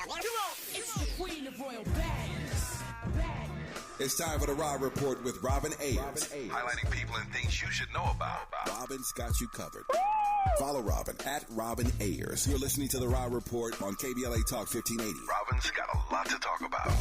It's the queen of royal badness. It's time for the Raw Report with Robin Ayers. Highlighting people and things you should know about. Robin's got you covered. Follow Robin at Robin Ayers. You're listening to the Raw Report on KBLA Talk 1580. Robin's got a lot to talk about.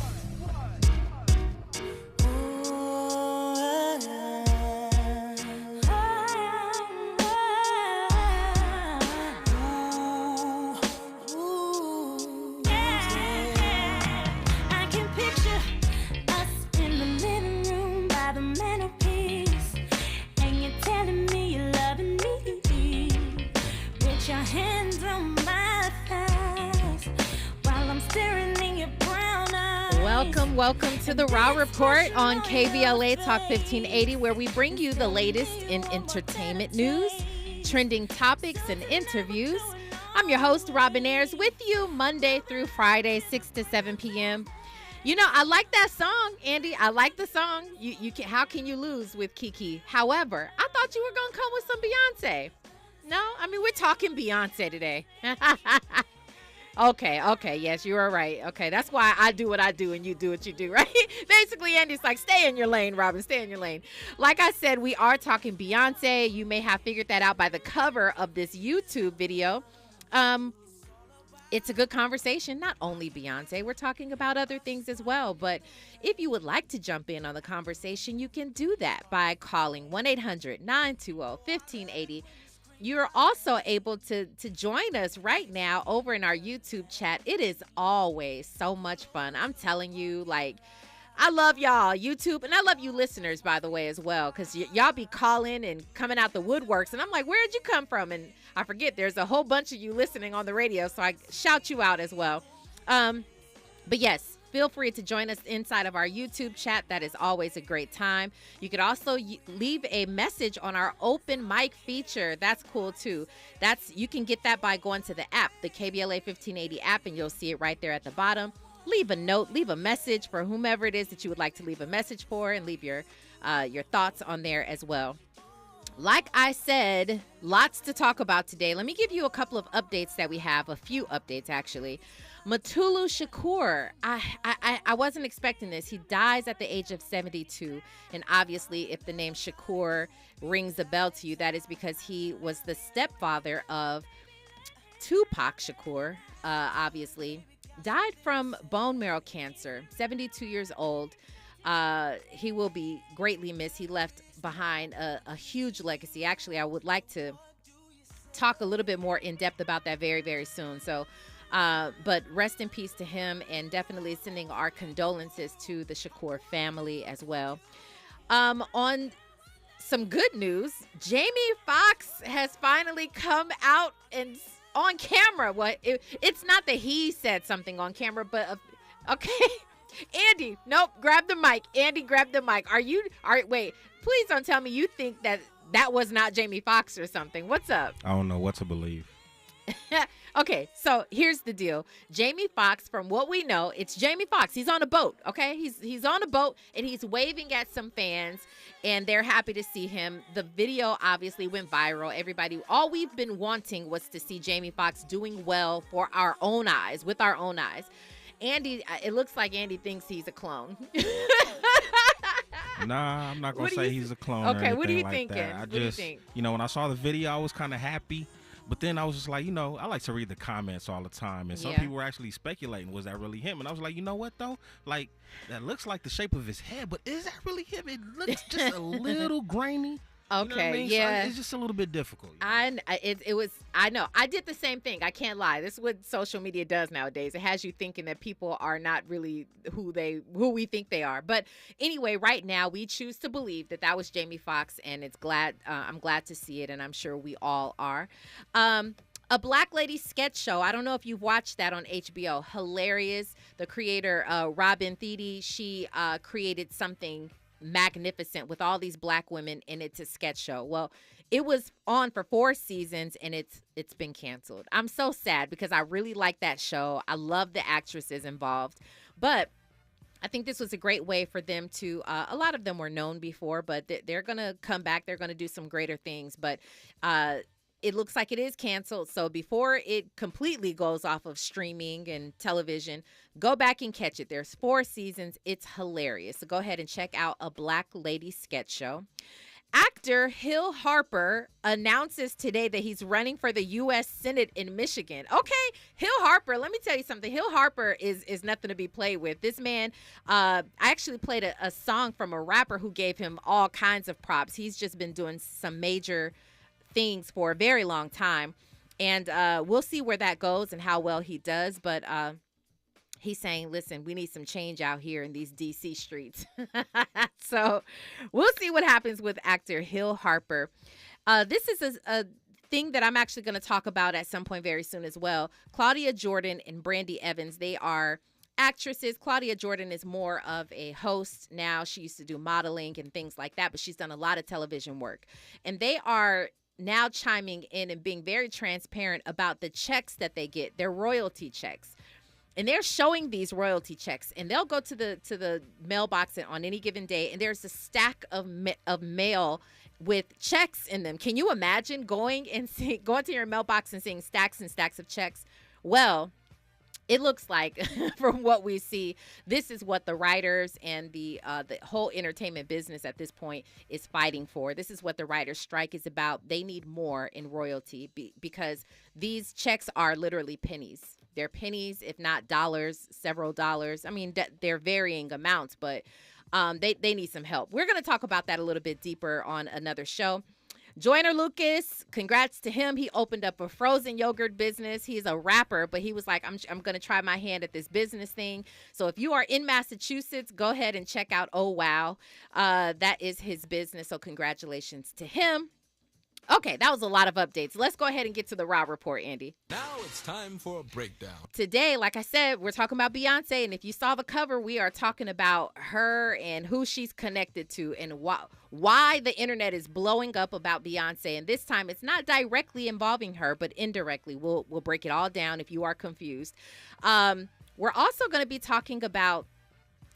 Welcome to the Raw Report on KBLA Talk 1580, where we bring you the latest in entertainment news, trending topics, and interviews. I'm your host, Robin Ayers, with you Monday through Friday, 6 to 7 p.m. You know, I like that song, Andy. I like the song. You can. How can you lose with Kiki? However, I thought you were going to come with some Beyoncé. No? I mean, we're talking Beyoncé today. Okay, yes, you are right. Okay, that's why I do what I do and you do what you do, right? Basically, Andy's like, stay in your lane, Robin, stay in your lane. Like I said, we are talking Beyoncé. You may have figured that out by the cover of this YouTube video. It's a good conversation, not only Beyoncé. We're talking about other things as well. But if you would like to jump in on the conversation, you can do that by calling 1-800-920-1580. You're also able to join us right now over in our YouTube chat. It is always so much fun. I'm telling you, like, I love y'all, YouTube, and I love you listeners, by the way, as well, because y'all be calling and coming out the woodworks, and I'm like, where'd you come from? And I forget, there's a whole bunch of you listening on the radio, so I shout you out as well. But yes, feel free to join us inside of our YouTube chat. That is always a great time. You could also leave a message on our open mic feature. That's cool too. You can get that by going to the app, the KBLA 1580 app, and you'll see it right there at the bottom. Leave a note, leave a message for whomever it is that you would like to leave a message for, and leave your thoughts on there as well. Like I said, lots to talk about today. Let me give you a couple of updates that we have, a few updates actually. Mutulu Shakur, I wasn't expecting this. He dies at the age of 72. And obviously, if the name Shakur rings a bell to you, that is because he was the stepfather of Tupac Shakur, obviously. Died from bone marrow cancer, 72 years old. He will be greatly missed. He left behind a huge legacy. Actually, I would like to talk a little bit more in depth about that very, very soon. So, but rest in peace to him, and definitely sending our condolences to the Shakur family as well. On some good news, Jamie Foxx has finally come out and on camera. It's not that he said something on camera, but okay. Andy, nope, grab the mic. Andy, grab the mic. Wait, please don't tell me you think that was not Jamie Foxx or something. What's up? I don't know what to believe. Okay, so here's the deal. Jamie Foxx, from what we know, it's Jamie Foxx. He's on a boat, okay? He's on a boat, and he's waving at some fans, and they're happy to see him. The video obviously went viral. All we've been wanting was to see Jamie Foxx doing well for our own eyes, with our own eyes. Andy, it looks like Andy thinks he's a clone. Nah, I'm not going to say he's a clone. Okay, or what are you like thinking? That. What do you think? When I saw the video, I was kind of happy. But then I was just like, I like to read the comments all the time. And some people were actually speculating, was that really him? And I was like, you know what, though? Like, that looks like the shape of his head, but is that really him? It looks just a little grainy. Okay, you know what I mean? yeah. So it's just a little bit difficult. I know. I did the same thing. I can't lie. This is what social media does nowadays. It has you thinking that people are not really who we think they are. But anyway, right now we choose to believe that was Jamie Foxx, and I'm glad to see it, and I'm sure we all are. A Black Lady sketch show. I don't know if you've watched that on HBO. Hilarious. The creator, Robin Ayers, she created something magnificent with all these Black women, and it's a sketch show. Well, it was on for 4 seasons, and it's been canceled. I'm so sad because I really like that show. I love the actresses involved, but I think this was a great way for them to, a lot of them were known before, but they're going to come back. They're going to do some greater things. But it looks like it is canceled. So before it completely goes off of streaming and television, go back and catch it. There's 4 seasons. It's hilarious. So go ahead and check out A Black Lady Sketch Show. Actor Hill Harper announces today that he's running for the U.S. Senate in Michigan. Okay, Hill Harper, let me tell you something. Hill Harper is nothing to be played with. This man, I actually played a song from a rapper who gave him all kinds of props. He's just been doing some major things for a very long time. And we'll see where that goes and how well he does. But he's saying, listen, we need some change out here in these D.C. streets. So we'll see what happens with actor Hill Harper. This is a thing that I'm actually going to talk about at some point very soon as well. Claudia Jordan and Brandy Evans, they are actresses. Claudia Jordan is more of a host now. She used to do modeling and things like that, but she's done a lot of television work. And they are now chiming in and being very transparent about the checks that they get, their royalty checks. And they're showing these royalty checks, and they'll go to the mailbox on any given day, and there's a stack of mail with checks in them. Can you imagine going to your mailbox and seeing stacks and stacks of checks? Well, it looks like from what we see, this is what the writers and the whole entertainment business at this point is fighting for. This is what the writers' strike is about. They need more in royalty because these checks are literally pennies. They're pennies, if not dollars, several dollars. I mean, they're varying amounts, but they need some help. We're going to talk about that a little bit deeper on another show. Joyner Lucas, congrats to him. He opened up a frozen yogurt business. He's a rapper, but he was like, I'm going to try my hand at this business thing. So if you are in Massachusetts, go ahead and check out Oh Wow. That is his business. So congratulations to him. Okay, that was a lot of updates. Let's go ahead and get to the Raw Report, Andy. Now it's time for a breakdown. Today, like I said, we're talking about Beyoncé, and if you saw the cover, we are talking about her and who she's connected to and why the internet is blowing up about Beyoncé. And this time, it's not directly involving her, but indirectly. We'll break it all down if you are confused. We're also going to be talking about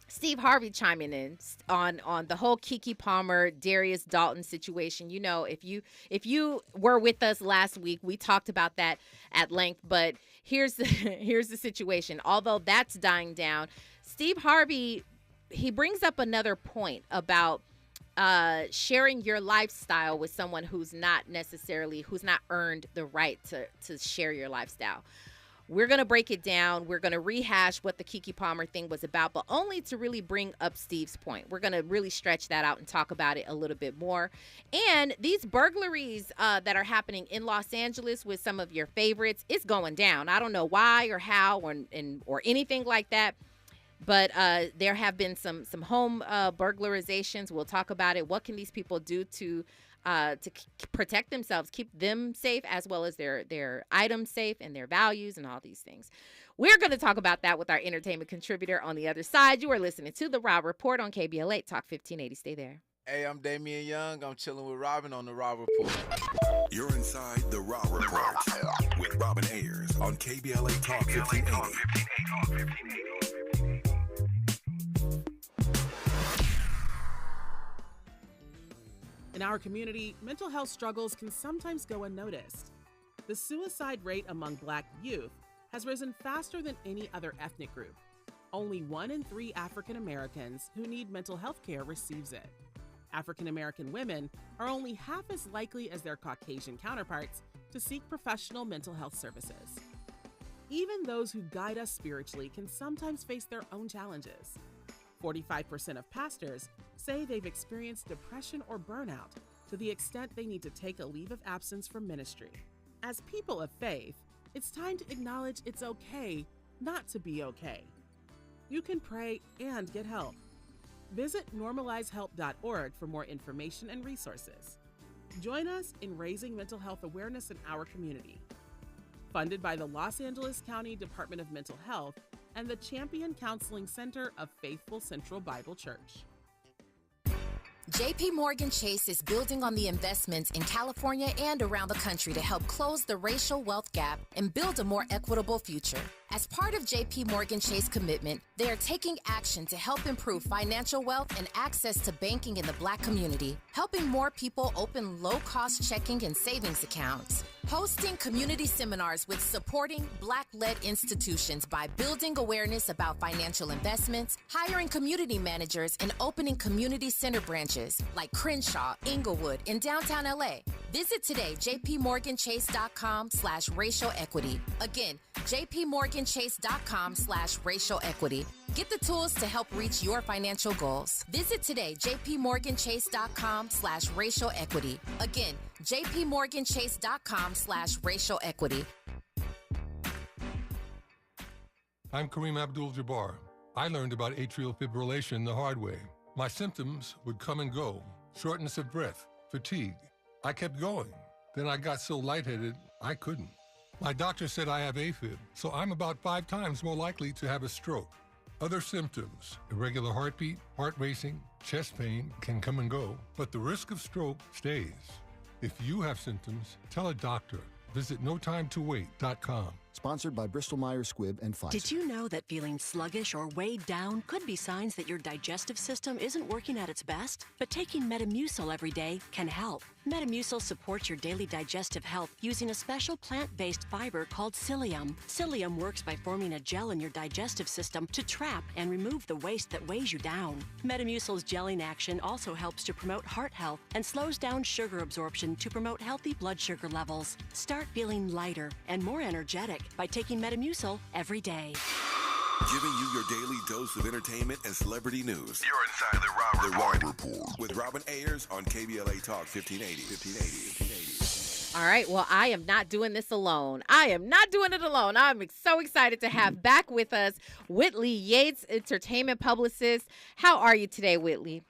Steve Harvey chiming in on the whole Keke Palmer, Darius Dalton situation. You know, if you were with us last week, we talked about that at length. But here's the situation. Although that's dying down, Steve Harvey, he brings up another point about sharing your lifestyle with someone who's not earned the right to share your lifestyle. We're going to break it down. We're going to rehash what the Keke Palmer thing was about, but only to really bring up Steve's point. We're going to really stretch that out and talk about it a little bit more. And these burglaries that are happening in Los Angeles with some of your favorites, it's going down. I don't know why or how or anything like that. But there have been some home burglarizations. We'll talk about it. What can these people do to protect themselves, keep them safe, as well as their items safe and their values and all these things. We're going to talk about that with our entertainment contributor on the other side. You are listening to The Raw Report on KBLA Talk 1580. Stay there. Hey, I'm Damian Young. I'm chilling with Robin on The Raw Report. You're inside The Raw Report with Robin Ayers on KBLA Talk 1580. In our community, mental health struggles can sometimes go unnoticed. The suicide rate among Black youth has risen faster than any other ethnic group. Only 1 in 3 African Americans who need mental health care receives it. African American women are only half as likely as their Caucasian counterparts to seek professional mental health services. Even those who guide us spiritually can sometimes face their own challenges. 45% of pastors say they've experienced depression or burnout to the extent they need to take a leave of absence from ministry. As people of faith, it's time to acknowledge it's okay not to be okay. You can pray and get help. Visit normalizehelp.org for more information and resources. Join us in raising mental health awareness in our community. Funded by the Los Angeles County Department of Mental Health and the Champion Counseling Center of Faithful Central Bible Church. JP Morgan Chase is building on the investments in California and around the country to help close the racial wealth gap and build a more equitable future. As part of JP Morgan Chase commitment, they are taking action to help improve financial wealth and access to banking in the Black community, helping more people open low-cost checking and savings accounts, hosting community seminars with supporting Black-led institutions by building awareness about financial investments, hiring community managers, and opening community center branches like Crenshaw, Inglewood, and downtown LA. Visit today, jpmorganchase.com/racial equity. Again, jpmorganchase.com/racial equity. Get the tools to help reach your financial goals. Visit today, jpmorganchase.com/racial equity. Again, jpmorganchase.com/racial equity. I'm Kareem Abdul-Jabbar. I learned about atrial fibrillation the hard way. My symptoms would come and go: shortness of breath, fatigue. I kept going. Then I got so lightheaded, I couldn't. My doctor said I have AFib, so I'm about 5 times more likely to have a stroke. Other symptoms: irregular heartbeat, heart racing, chest pain can come and go, but the risk of stroke stays. If you have symptoms, tell a doctor. Visit notimetowait.com. Sponsored by Bristol-Myers Squibb and Pfizer. Did you know that feeling sluggish or weighed down could be signs that your digestive system isn't working at its best? But taking Metamucil every day can help. Metamucil supports your daily digestive health using a special plant-based fiber called psyllium. Psyllium works by forming a gel in your digestive system to trap and remove the waste that weighs you down. Metamucil's gelling action also helps to promote heart health and slows down sugar absorption to promote healthy blood sugar levels. Start feeling lighter and more energetic by taking Metamucil every day. Giving you your daily dose of entertainment and celebrity news. You're inside the Rob Report. With Robin Ayers on KBLA Talk 1580. All right. Well, I am not doing this alone. I am not doing it alone. I'm so excited to have back with us Whitley Yates, entertainment publicist. How are you today, Whitley?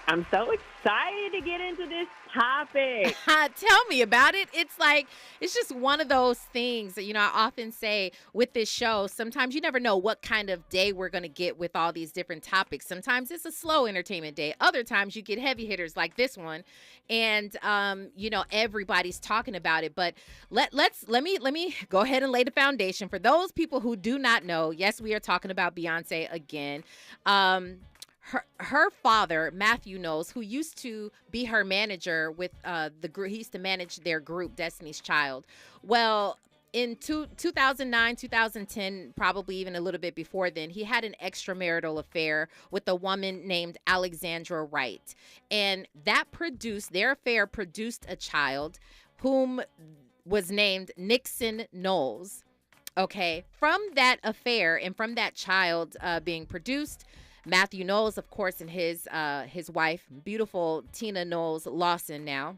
I'm so excited to get into this topic. Tell me about it. It's just one of those things that, I often say with this show, sometimes you never know what kind of day we're going to get with all these different topics. Sometimes it's a slow entertainment day. Other times you get heavy hitters like this one. And, everybody's talking about it. But let me go ahead and lay the foundation for those people who do not know. Yes, we are talking about Beyoncé again. Her father, Matthew Knowles, who used to be her manager with the group, he used to manage their group, Destiny's Child. Well, in 2009, 2010, probably even a little bit before then, he had an extramarital affair with a woman named Alexandra Wright. And their affair produced a child whom was named Nixon Knowles. Okay, from that affair and from that child being produced, Matthew Knowles, of course, and his wife, beautiful Tina Knowles Lawson now,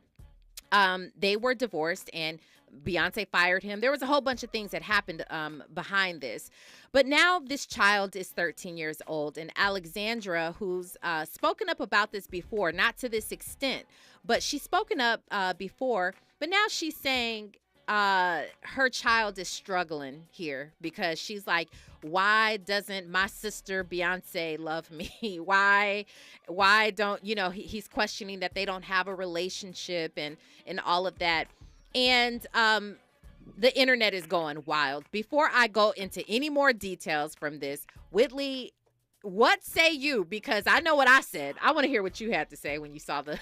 they were divorced and Beyonce fired him. There was a whole bunch of things that happened behind this. But now this child is 13 years old, and Alexandra, who's spoken up about this before, not to this extent, but she's spoken up before, but now she's saying her child is struggling here because she's like, why doesn't my sister Beyonce love me? Why don't, he's questioning that they don't have a relationship and all of that. And the internet is going wild. Before I go into any more details from this, Whitley, what say you? Because I know what I said. I want to hear what you had to say when you saw the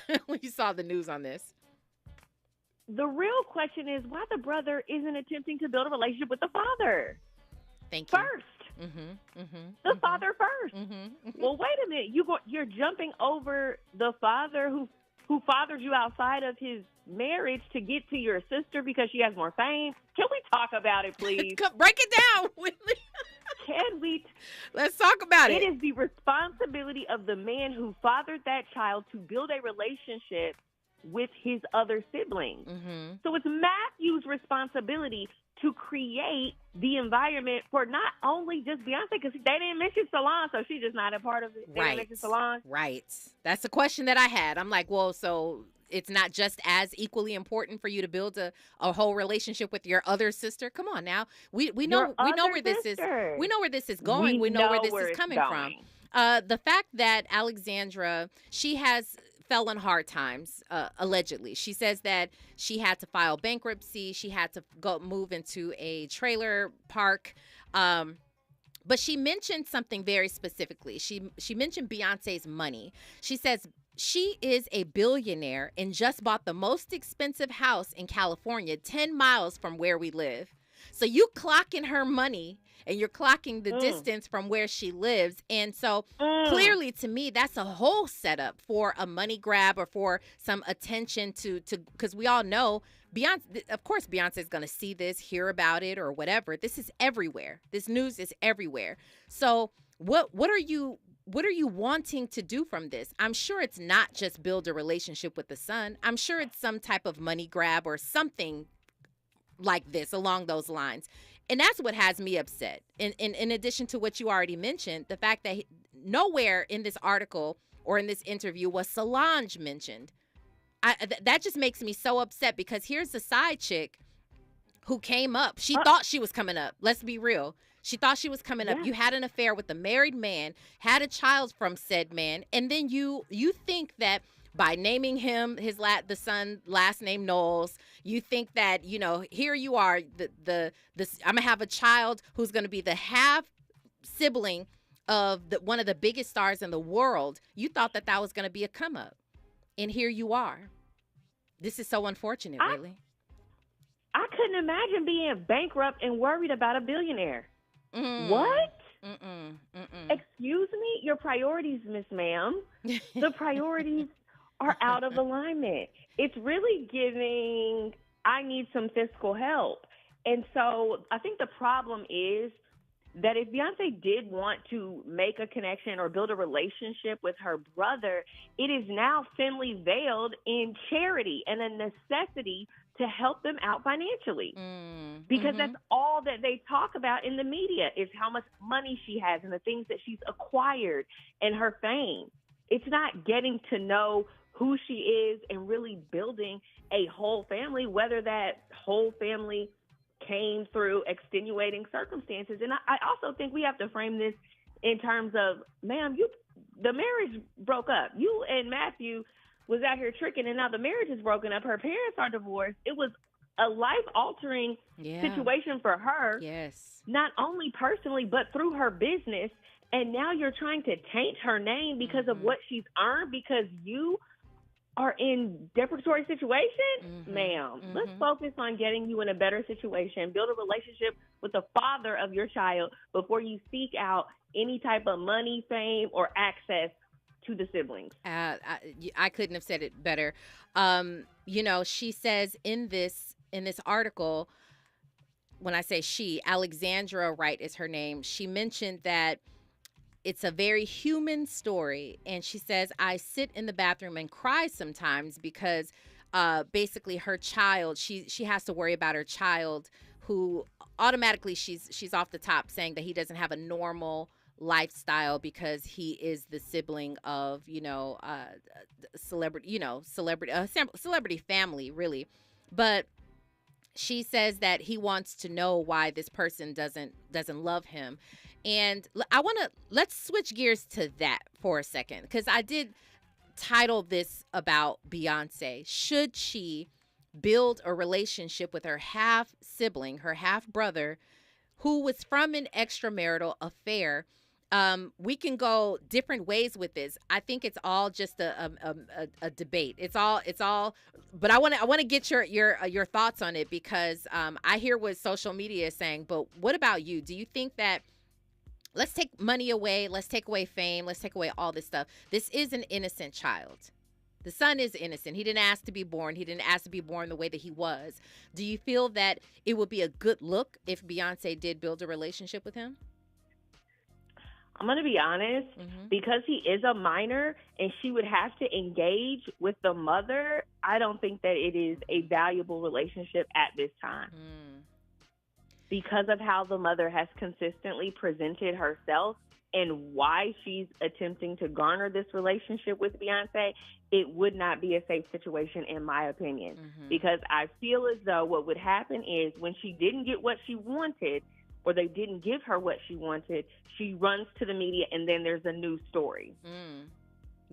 news on this. The real question is why the brother isn't attempting to build a relationship with the father. Thank you. First. The father first. Well, wait a minute. You're jumping over the father who fathered you outside of his marriage to get to your sister because she has more fame. Can we talk about it, please? Break it down, Whitley. Can we? Let's talk about it. It is the responsibility of the man who fathered that child to build a relationship with his other siblings. So it's Matthew's responsibility to create the environment for not only just Beyonce, because they didn't mention Solange, so she's just not a part of it. They didn't mention Solange. Right. That's a question that I had. I'm like, well, so it's not just as equally important for you to build a whole relationship with your other sister? Come on now. We know where this is. We know where this is going. We know where this is coming from. The fact that Alexandra, she has fell on hard times, allegedly. She says that she had to file bankruptcy. She had to go move into a trailer park. But she mentioned something very specifically. She mentioned Beyonce's money. She says she is a billionaire and just bought the most expensive house in California, 10 miles from where we live. So you clocking her money and you're clocking the distance from where she lives. And so clearly to me, that's a whole setup for a money grab or for some attention to because we all know Beyonce, of course, Beyonce is going to see this, hear about it or whatever. This is everywhere. This news is everywhere. So what are you wanting to do from this? I'm sure it's not just build a relationship with the son. I'm sure it's some type of money grab or something like this along those lines. And that's what has me upset. In addition to what you already mentioned, the fact that nowhere in this article or in this interview was Solange mentioned. That just makes me so upset because here's the side chick who came up. She thought she was coming up. Let's be real. She thought she was coming up. You had an affair with a married man, had a child from said man, and then you think that by naming him the son last name Knowles, you think that, you know, here you are, I'm gonna have a child who's gonna be the half sibling of one of the biggest stars in the world. You thought that was gonna be a come up, and here you are. This is so unfortunate, really. I couldn't imagine being bankrupt and worried about a billionaire. What? Excuse me? Your priorities, Miss Ma'am. The priorities are out of alignment. It's really giving, I need some fiscal help. And so I think the problem is that if Beyonce did want to make a connection or build a relationship with her brother, it is now thinly veiled in charity and a necessity to help them out financially. Because that's all that they talk about in the media is how much money she has and the things that she's acquired and her fame. It's not getting to know who she is and really building a whole family, whether that whole family came through extenuating circumstances. And I also think we have to frame this in terms of, ma'am, the marriage broke up. You and Matthew was out here tricking, and now the marriage is broken up. Her parents are divorced. It was a life-altering situation for her, not only personally, but through her business. And now you're trying to taint her name because of what she's earned because you are in deprecatory situation, ma'am. Let's focus on getting you in a better situation. Build a relationship with the father of your child before you seek out any type of money, fame, or access to the siblings. I couldn't have said it better. You know, she says in this article, when I say she, Alexandra Wright is her name. She mentioned that it's a very human story. And she says, I sit in the bathroom and cry sometimes because basically her child, she has to worry about her child who automatically she's off the top saying that he doesn't have a normal lifestyle because he is the sibling of, celebrity family, really. But she says that he wants to know why this person doesn't love him. And let's switch gears to that for a second, because I did title this about Beyonce. Should she build a relationship with her half sibling, her half brother, who was from an extramarital affair? We can go different ways with this. I think it's all just a debate. It's all. But I want to get your thoughts on it, because I hear what social media is saying. But what about you? Do you think that let's take money away, let's take away fame, let's take away all this stuff? This is an innocent child. The son is innocent. He didn't ask to be born. He didn't ask to be born the way that he was. Do you feel that it would be a good look if Beyonce did build a relationship with him? I'm going to be honest, because he is a minor and she would have to engage with the mother, I don't think that it is a valuable relationship at this time. Because of how the mother has consistently presented herself and why she's attempting to garner this relationship with Beyonce, it would not be a safe situation, in my opinion. Because I feel as though what would happen is when she didn't get what she wanted, or they didn't give her what she wanted, she runs to the media and then there's a new story.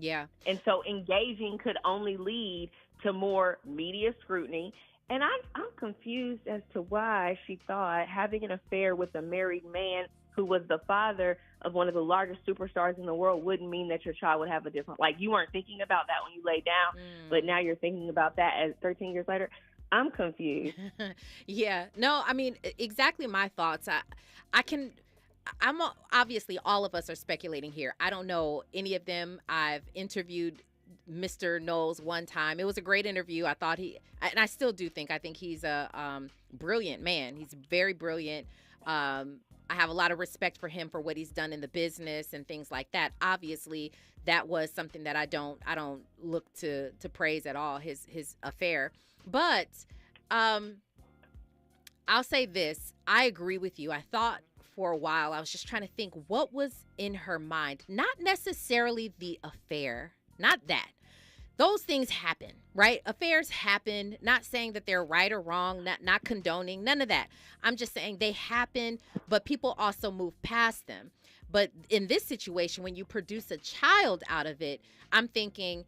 Yeah. And so engaging could only lead to more media scrutiny. And I'm confused as to why she thought having an affair with a married man who was the father of one of the largest superstars in the world wouldn't mean that your child would have a different, like, you weren't thinking about that when you laid down, but now you're thinking about that as 13 years later. I'm confused. Yeah. No, I mean, exactly my thoughts. I'm obviously all of us are speculating here. I don't know any of them. I've interviewed Mr. Knowles one time. It was a great interview. I thought and I still do think, I think he's a brilliant man. He's very brilliant. I have a lot of respect for him for what he's done in the business and things like that. Obviously, that was something that I don't look to praise at all, his affair. But I'll say this. I agree with you. I thought for a while, I was just trying to think what was in her mind. Not necessarily the affair. Not that. Those things happen, right? Affairs happen. Not saying that they're right or wrong, not condoning, none of that. I'm just saying they happen, but people also move past them. But in this situation, when you produce a child out of it, I'm thinking,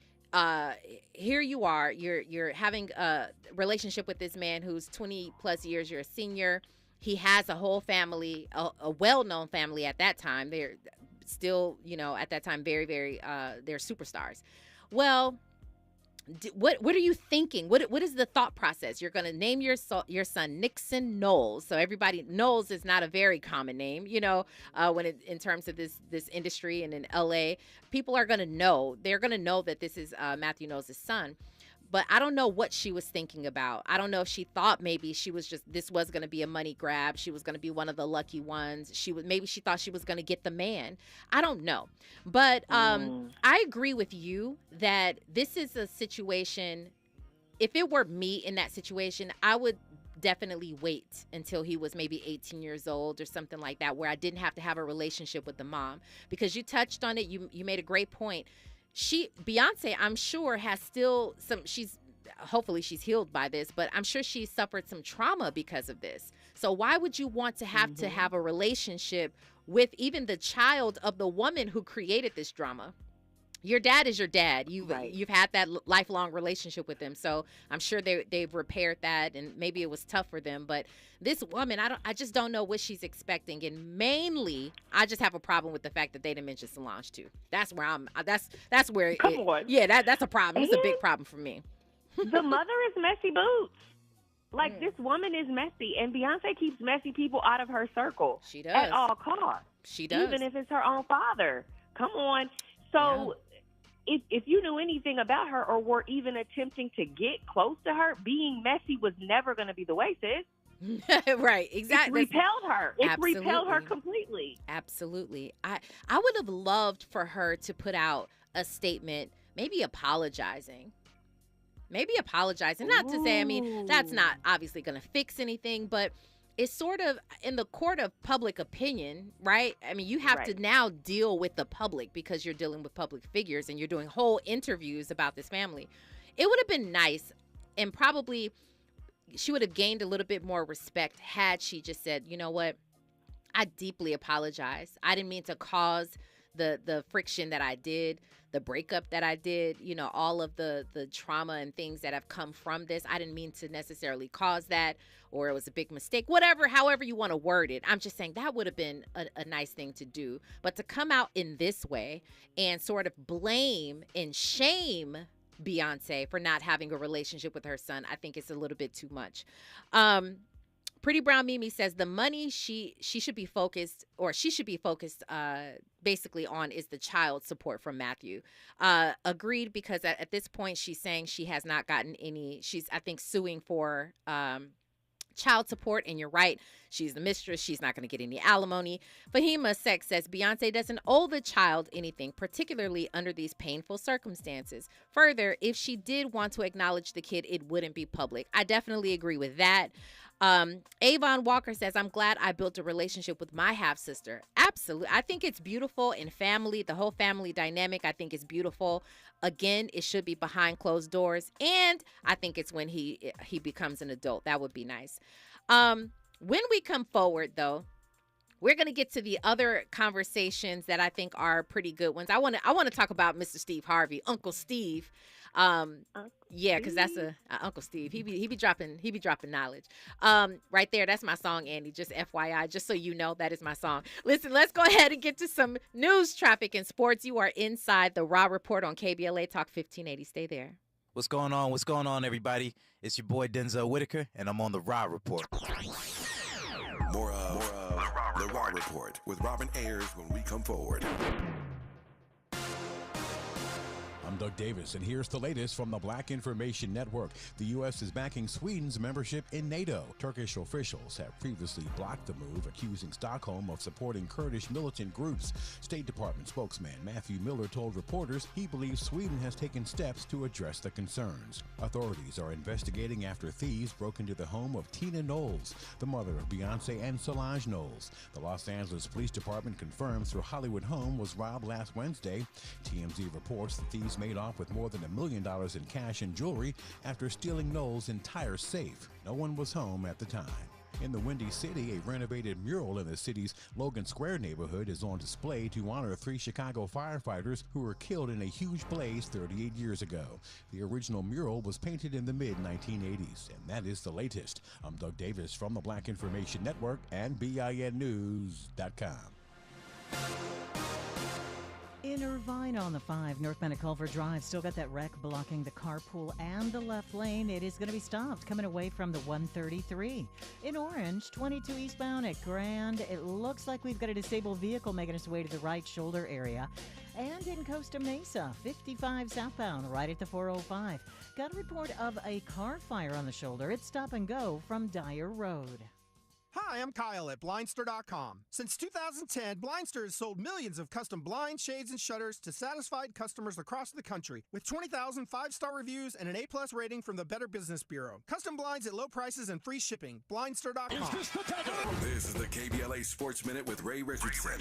here you are, you're having a relationship with this man who's 20 plus years, you're a senior. He has a whole family, a well-known family at that time. They're still, at that time, very, very, they're superstars. Well, what are you thinking? What is the thought process? You're going to name your son Nixon Knowles. So everybody, Knowles is not a very common name, when in terms of this industry and in LA, people are going to know. They're going to know that this is Matthew Knowles' son. But I don't know what she was thinking about. I don't know if she thought maybe this was going to be a money grab. She was going to be one of the lucky ones. Maybe she thought she was going to get the man. I don't know. But I agree with you that this is a situation. If it were me in that situation, I would definitely wait until he was maybe 18 years old or something like that, where I didn't have to have a relationship with the mom. Because you touched on it. You made a great point. Beyonce, I'm sure, has still hopefully she's healed by this, but I'm sure she suffered some trauma because of this. So why would you want to have a relationship with even the child of the woman who created this drama? Your dad is your dad. You've had that lifelong relationship with him. So I'm sure they've repaired that, and maybe it was tough for them. But this woman, I just don't know what she's expecting. And mainly, I just have a problem with the fact that they didn't mention Solange too. That's where that's where. Come on. Yeah, that's a problem. It's a big problem for me. The mother is messy boots. Like, this woman is messy, and Beyonce keeps messy people out of her circle. She does. At all costs. She does. Even if it's her own father. Come on. So if you knew anything about her or were even attempting to get close to her, being messy was never going to be the way, sis. Right, exactly. It repelled her. It Absolutely. repelled her completely. Absolutely. I would have loved for her to put out a statement, maybe apologizing. Not to say, I mean, that's not obviously going to fix anything, but it's sort of in the court of public opinion, right? I mean, you have to now deal with the public because you're dealing with public figures and you're doing whole interviews about this family. It would have been nice, and probably she would have gained a little bit more respect had she just said, you know what? I deeply apologize. I didn't mean to cause the friction that I did, the breakup that I did, all of the trauma and things that have come from this. I didn't mean to necessarily cause that, or it was a big mistake, however you want to word it. I'm just saying that would have been a nice thing to do. But to come out in this way and sort of blame and shame Beyonce for not having a relationship with her son, I think it's a little bit too much. Pretty Brown Mimi says the money she should be focused basically on is the child support from Matthew. Agreed, because at this point she's saying she has not gotten any. She's, I think, suing for child support, and you're right. She's the mistress. She's not going to get any alimony. Fahima Sex says Beyonce doesn't owe the child anything, particularly under these painful circumstances. Further, if she did want to acknowledge the kid, it wouldn't be public. I definitely agree with that. Avon Walker says, I'm glad I built a relationship with my half-sister. Absolutely. I think it's beautiful in family. The whole family dynamic, I think, is beautiful. Again, it should be behind closed doors. And I think it's when he becomes an adult. That would be nice. When we come forward, though, We're going to get to the other conversations that I think are pretty good ones. I want to talk about Mr. Steve Harvey, Uncle Steve. Yeah, because that's Uncle Steve. He be dropping knowledge. Right there, that's my song, Andy. Just FYI, just so you know, that is my song. Listen, let's go ahead and get to some news, traffic, and sports. You are inside the Raw Report on KBLA Talk 1580. Stay there. What's going on? What's going on, everybody? It's your boy Denzel Whitaker, and I'm on the Raw Report. More of the Raw Report with Robin Ayers when we come forward. I'm Doug Davis, and here's the latest from the Black Information Network. The U.S. is backing Sweden's membership in NATO. Turkish officials have previously blocked the move, accusing Stockholm of supporting Kurdish militant groups. State Department spokesman Matthew Miller told reporters he believes Sweden has taken steps to address the concerns. Authorities are investigating after thieves broke into the home of Tina Knowles, the mother of Beyoncé and Solange Knowles. The Los Angeles Police Department confirms her Hollywood home was robbed last Wednesday. TMZ reports the thieves made off with more than $1 million in cash and jewelry after stealing Knowles' entire safe. No one was home at the time. In the Windy City, a renovated mural in the city's Logan Square neighborhood is on display to honor 3 Chicago firefighters who were killed in a huge blaze 38 years ago. The original mural was painted in the mid-1980s, and that is the latest. I'm Doug Davis from the Black Information Network and BINnews.com. In Irvine on the 5, northbound at Culver Drive, still got that wreck blocking the carpool and the left lane. It is going to be stopped coming away from the 133. In Orange, 22 eastbound at Grand, it looks like we've got a disabled vehicle making its way to the right shoulder area. And in Costa Mesa, 55 southbound, right at the 405. Got a report of a car fire on the shoulder. It's stop and go from Dyer Road. Hi, I'm Kyle at Blindster.com. Since 2010, Blindster has sold millions of custom blinds, shades, and shutters to satisfied customers across the country with 20,000 5-star reviews and an A+ rating from the Better Business Bureau. Custom blinds at low prices and free shipping. Blindster.com. This is the KBLA Sports Minute with Ray Richardson.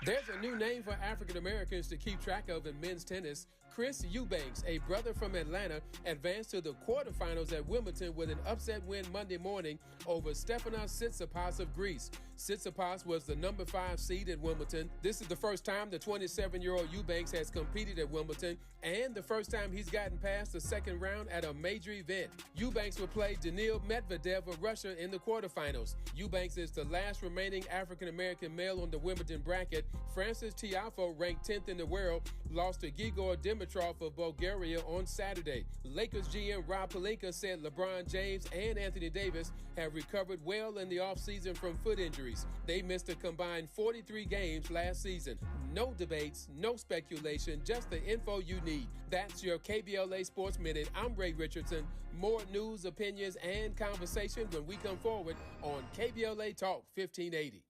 There's a new name for African Americans to keep track of in men's tennis. Chris Eubanks, a brother from Atlanta, advanced to the quarterfinals at Wimbledon with an upset win Monday morning over Stefanos Tsitsipas of Greece. Tsitsipas was the number 5 seed at Wimbledon. This is the first time the 27-year-old Eubanks has competed at Wimbledon and the first time he's gotten past the second round at a major event. Eubanks will play Daniil Medvedev of Russia in the quarterfinals. Eubanks is the last remaining African-American male on the Wimbledon bracket. Francis Tiafoe, ranked 10th in the world, lost to Grigor Dimitrov of Bulgaria on Saturday. Lakers GM Rob Pelinka said LeBron James and Anthony Davis have recovered well in the offseason from foot injuries. They missed a combined 43 games last season. No debates, no speculation, just the info you need. That's your KBLA Sports Minute. I'm Ray Richardson. More news, opinions, and conversation when we come forward on KBLA Talk 1580.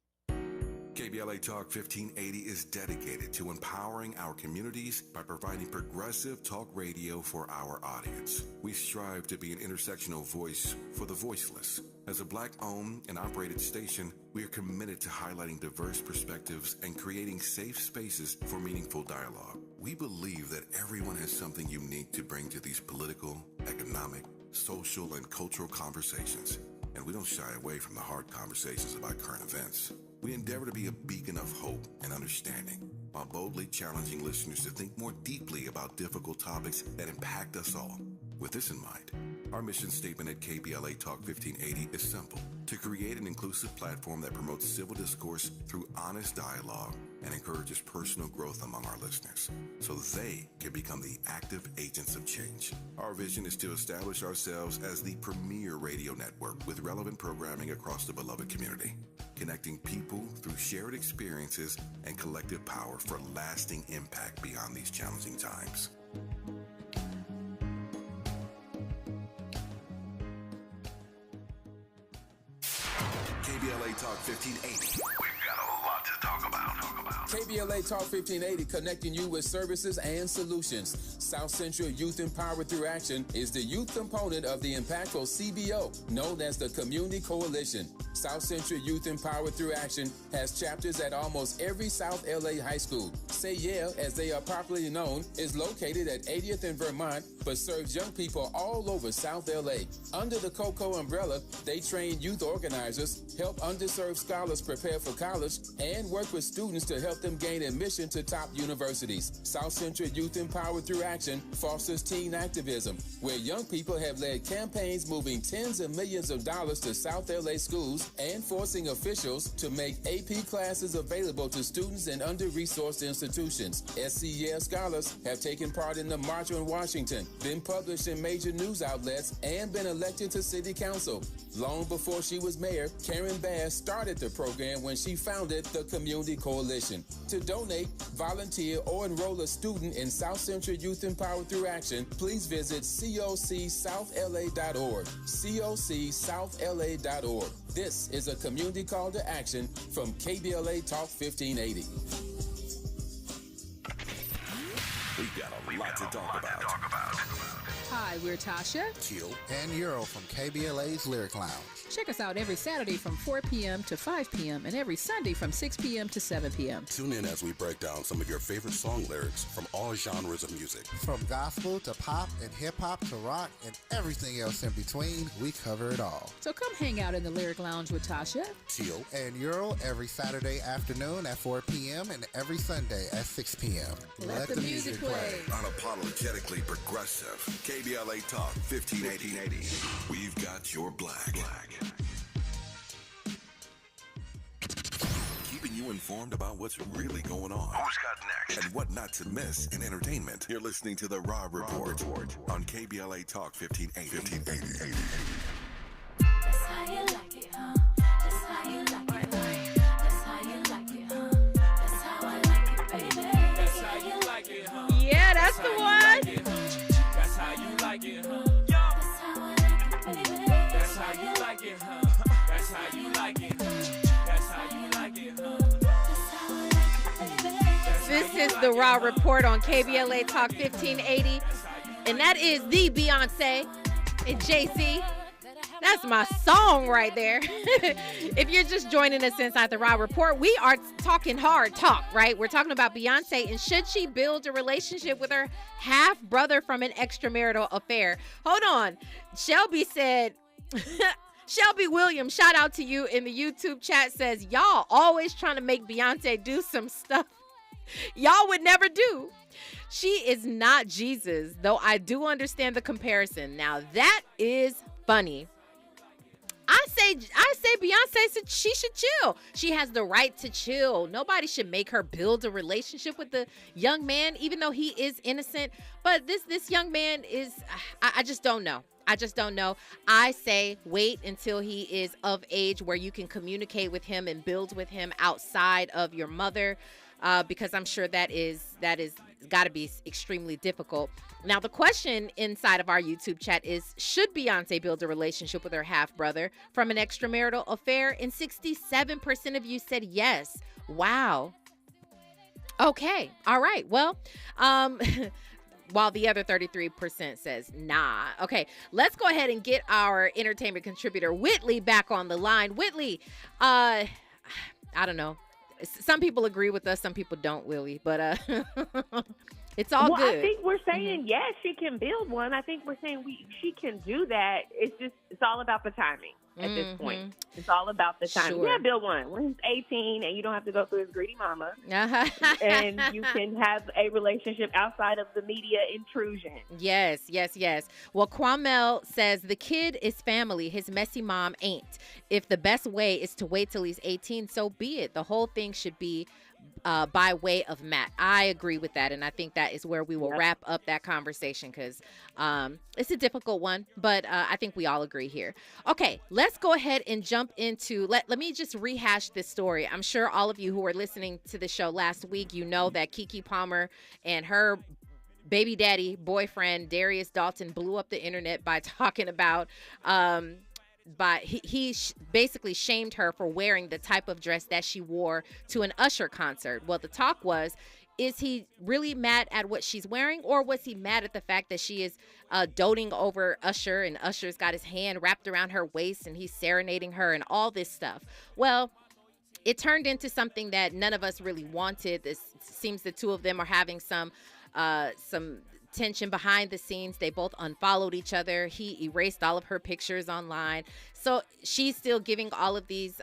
KBLA Talk 1580 is dedicated to empowering our communities by providing progressive talk radio for our audience. We strive to be an intersectional voice for the voiceless. As a Black-owned and operated station, we are committed to highlighting diverse perspectives and creating safe spaces for meaningful dialogue. We believe that everyone has something unique to bring to these political, economic, social, and cultural conversations, and we don't shy away from the hard conversations about current events. We endeavor to be a beacon of hope and understanding while boldly challenging listeners to think more deeply about difficult topics that impact us all. With this in mind, our mission statement at KBLA Talk 1580 is simple: to create an inclusive platform that promotes civil discourse through honest dialogue and encourages personal growth among our listeners so they can become the active agents of change. Our vision is to establish ourselves as the premier radio network with relevant programming across the beloved community, connecting people through shared experiences and collective power for lasting impact beyond these challenging times. KBLA Talk 1580. We've got a lot to talk about. KBLA Talk 1580, connecting you with services and solutions. South Central Youth Empowered Through Action is the youth component of the impactful CBO, known as the Community Coalition. South Central Youth Empowered Through Action has chapters at almost every South LA high school. Say Yeah, as they are popularly known, is located at 80th and Vermont, but serves young people all over South LA. Under the COCO umbrella, they train youth organizers, help underserved scholars prepare for college, and work with students to help them gain admission to top universities. South Central Youth Empowered Through Action fosters teen activism, where young people have led campaigns moving tens of millions of dollars to South LA schools and forcing officials to make AP classes available to students in under-resourced institutions. SCEL scholars have taken part in the March on Washington, been published in major news outlets, and been elected to city council. Long before she was mayor, Karen Bass started the program when she founded the Community Coalition. To donate, volunteer, or enroll a student in South Central Youth Empowered Through Action, please visit cocsouthla.org. cocsouthla.org. This is a community call to action from KBLA Talk 1580. We've got a lot to talk about. Hi, we're Tasha, Kill, and Euro from KBLA's Lyric Lounge. Check us out every Saturday from 4 p.m. to 5 p.m. and every Sunday from 6 p.m. to 7 p.m. Tune in as we break down some of your favorite song lyrics from all genres of music. From gospel to pop and hip-hop to rock and everything else in between, we cover it all. So come hang out in the Lyric Lounge with Tasha, Teal, and Euro every Saturday afternoon at 4 p.m. and every Sunday at 6 p.m. Let the music play. Unapologetically progressive. KBLA Talk 1580. We've got your black. Keeping you informed about what's really going on. Who's got next? And what not to miss in entertainment. You're listening to the Rob Report on KBLA Talk 1580. That's how you like it, huh? That's how you like it, huh? That's how you like it, huh? That's how I like it, baby. That's how you like it, huh? Yeah, that's the one. That's how you like it, huh? That's how I like it, baby. That's how you like it, huh? That's how you like it. That's how you like it, huh? This is the Raw Report on KBLA Talk 1580. And that is the Beyoncé and Jay-Z. That's my song right there. If you're just joining us inside the Raw Report, we are talking hard talk, right? We're talking about Beyoncé and should she build a relationship with her half-brother from an extramarital affair? Hold on. Shelby said... Shelby Williams, shout out to you in the YouTube chat, says, y'all always trying to make Beyoncé do some stuff y'all would never do. She is not Jesus, though I do understand the comparison. Now, that is funny. I say Beyonce, she should chill. She has the right to chill. Nobody should make her build a relationship with the young man, even though he is innocent. But this young man is, I just don't know. I say wait until he is of age where you can communicate with him and build with him outside of your mother, because I'm sure that is got to be extremely difficult. Now, the question inside of our YouTube chat is, should Beyonce build a relationship with her half-brother from an extramarital affair? And 67% of you said yes. Wow. Okay. All right. Well, while the other 33% says nah. Okay, let's go ahead and get our entertainment contributor Whitley back on the line. Whitley, I don't know. Some people agree with us, some people don't, Willie, but it's all good. I think we're saying yes, she can build one. I think we're saying she can do that. It's all about the timing at this point. It's all about the timing. Sure. Yeah, build one when he's 18 and you don't have to go through his greedy mama. And you can have a relationship outside of the media intrusion. Yes. Well, Kwamel says the kid is family. His messy mom ain't. If the best way is to wait till he's 18, so be it. The whole thing should be by way of Matt. I agree with that, and I think that is where we will wrap up that conversation because it's a difficult one, but I think we all agree here. Okay, let's go ahead and jump into, let me just rehash this story. I'm sure all of you who were listening to the show last week, you know that Keke Palmer and her baby daddy boyfriend Darius Dalton blew up the internet by talking about but he basically shamed her for wearing the type of dress that she wore to an Usher concert. Well, the talk was, is he really mad at what she's wearing, or was he mad at the fact that she is doting over Usher, and Usher's got his hand wrapped around her waist and he's serenading her and all this stuff? Well, it turned into something that none of us really wanted. This seems the two of them are having some tension behind the scenes. They both unfollowed each other. He erased all of her pictures online. So she's still giving all of these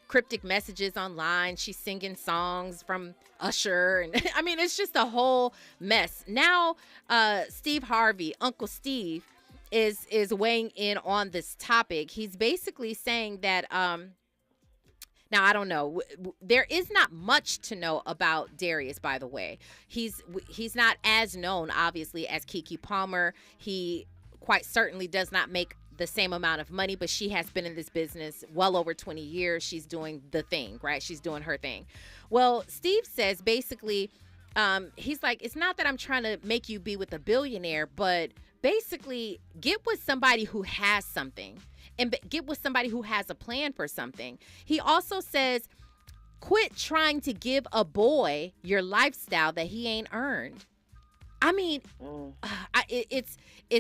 cryptic messages online. She's singing songs from Usher. And I mean, it's just a whole mess. Now, Steve Harvey, Uncle Steve, is weighing in on this topic. He's basically saying that, now, I don't know. There is not much to know about Darius, by the way. He's not as known, obviously, as Keke Palmer. He quite certainly does not make the same amount of money, but she has been in this business well over 20 years. She's doing the thing, right? She's doing her thing. Well, Steve says basically, he's like, it's not that I'm trying to make you be with a billionaire, but basically get with somebody who has something. And get with somebody who has a plan for something. He also says, quit trying to give a boy your lifestyle that he ain't earned. I mean, it's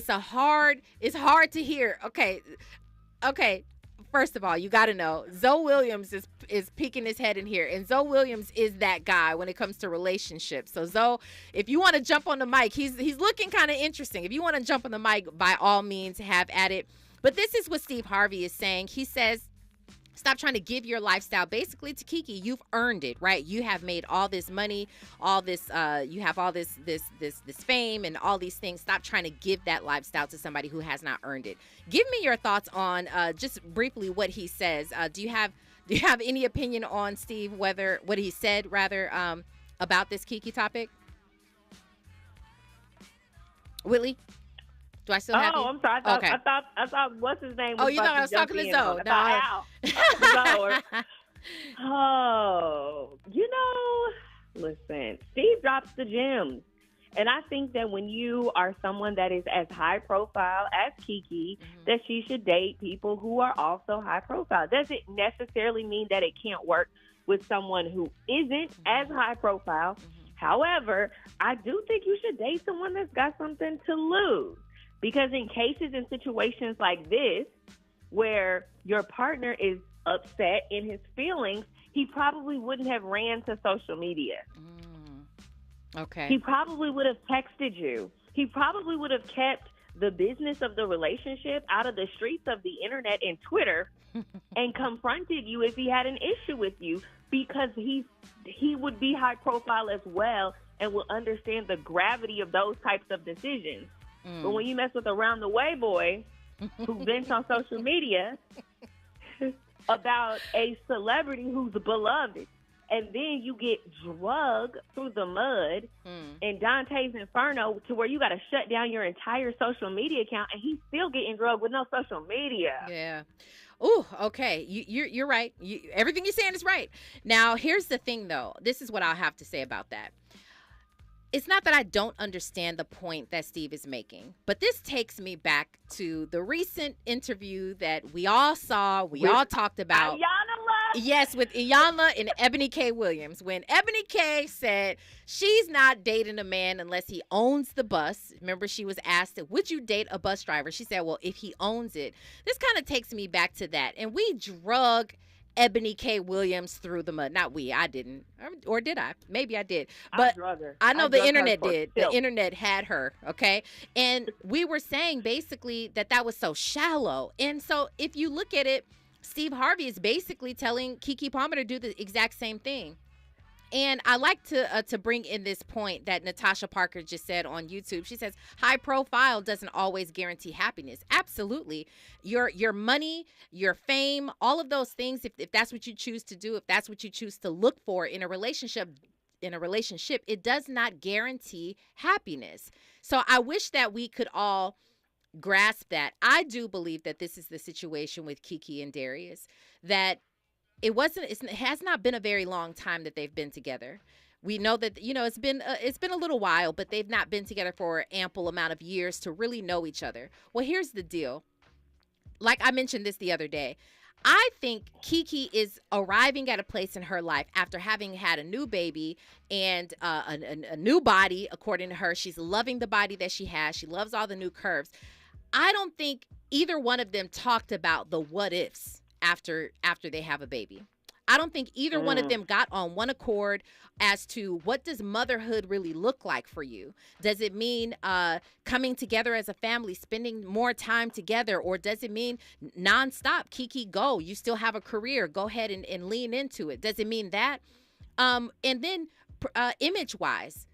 hard to hear. Okay. First of all, you got to know, Zoe Williams is peeking his head in here, and Zoe Williams is that guy when it comes to relationships. So Zoe, if you want to jump on the mic, he's looking kind of interesting. If you want to jump on the mic, by all means, have at it. But this is what Steve Harvey is saying. He says, stop trying to give your lifestyle basically to Keke. You've earned it, right? You have made all this money, all this, you have all this fame and all these things. Stop trying to give that lifestyle to somebody who has not earned it. Give me your thoughts on just briefly what he says. Do you have any opinion on Steve, what he said about this Keke topic? Whitley? Do I still have you? I'm sorry. I thought what's his name was you thought I was talking to Zoe. Listen, Steve drops the gems. And I think that when you are someone that is as high profile as Keke, that she should date people who are also high profile. Doesn't necessarily mean that it can't work with someone who isn't as high profile. However, I do think you should date someone that's got something to lose. Because in cases and situations like this, where your partner is upset in his feelings, he probably wouldn't have ran to social media. Okay. He probably would have texted you. He probably would have kept the business of the relationship out of the streets of the internet and Twitter and confronted you if he had an issue with you, because he would be high profile as well and will understand the gravity of those types of decisions. But when you mess with a round the way boy who vents on social media about a celebrity who's beloved, and then you get drugged through the mud in Dante's Inferno to where you got to shut down your entire social media account, and he's still getting drugged with no social media. Yeah. Ooh, okay. You're right. Everything you're saying is right. Now, here's the thing, though. This is what I'll have to say about that. It's not that I don't understand the point that Steve is making, but this takes me back to the recent interview that we all saw, all talked about. Yes, with Iyanla and Ebony K. Williams, when Ebony K. said she's not dating a man unless he owns the bus. Remember, she was asked, would you date a bus driver? She said, well, if he owns it. This kind of takes me back to that. And we drug Ebony K. Williams through the mud. Not we. I didn't. Or did I? Maybe I did. But I know the internet did. The internet had her, okay? And we were saying basically that was so shallow. And so if you look at it, Steve Harvey is basically telling Keke Palmer to do the exact same thing. And I like to bring in this point that Natasha Parker just said on YouTube. She says, high profile doesn't always guarantee happiness. Absolutely. Your money, your fame, all of those things, if that's what you choose to do, if that's what you choose to look for in a relationship, it does not guarantee happiness. So I wish that we could all grasp that. I do believe that this is the situation with Keke and Darius, that it has not been a very long time that they've been together. We know that, it's been a little while, but they've not been together for an ample amount of years to really know each other. Well, here's the deal. Like I mentioned this the other day, I think Kiki is arriving at a place in her life after having had a new baby and a new body, according to her. She's loving the body that she has. She loves all the new curves. I don't think either one of them talked about the what ifs after they have a baby. I don't think either one of them got on one accord as to what does motherhood really look like for you. Does it mean coming together as a family, spending more time together, or does it mean nonstop? Kiki, go. You still have a career. Go ahead and lean into it. Does it mean that? And then image-wise,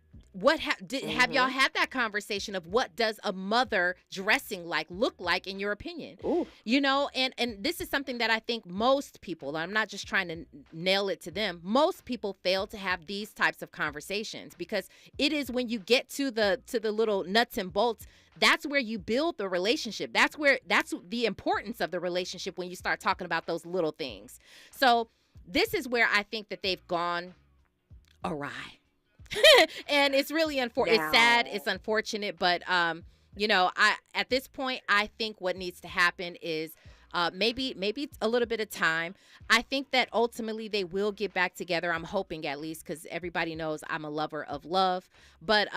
have y'all had that conversation of what does a mother dressing look like in your opinion? Ooh. You know, and this is something that I think most people, I'm not just trying to nail it to them, most people fail to have these types of conversations, because it is when you get to the little nuts and bolts, that's where you build the relationship. That's the importance of the relationship, when you start talking about those little things. So this is where I think that they've gone awry. And it's really it's sad, it's unfortunate, but you know, at this point, I think what needs to happen is maybe a little bit of time. I think that ultimately they will get back together. I'm hoping, at least, because everybody knows I'm a lover of love. But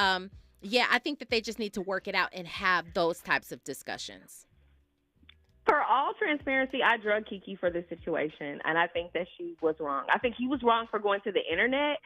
yeah, I think that they just need to work it out and have those types of discussions. For all transparency, I drug Kiki for this situation, and I think that she was wrong. I think he was wrong for going to the internet,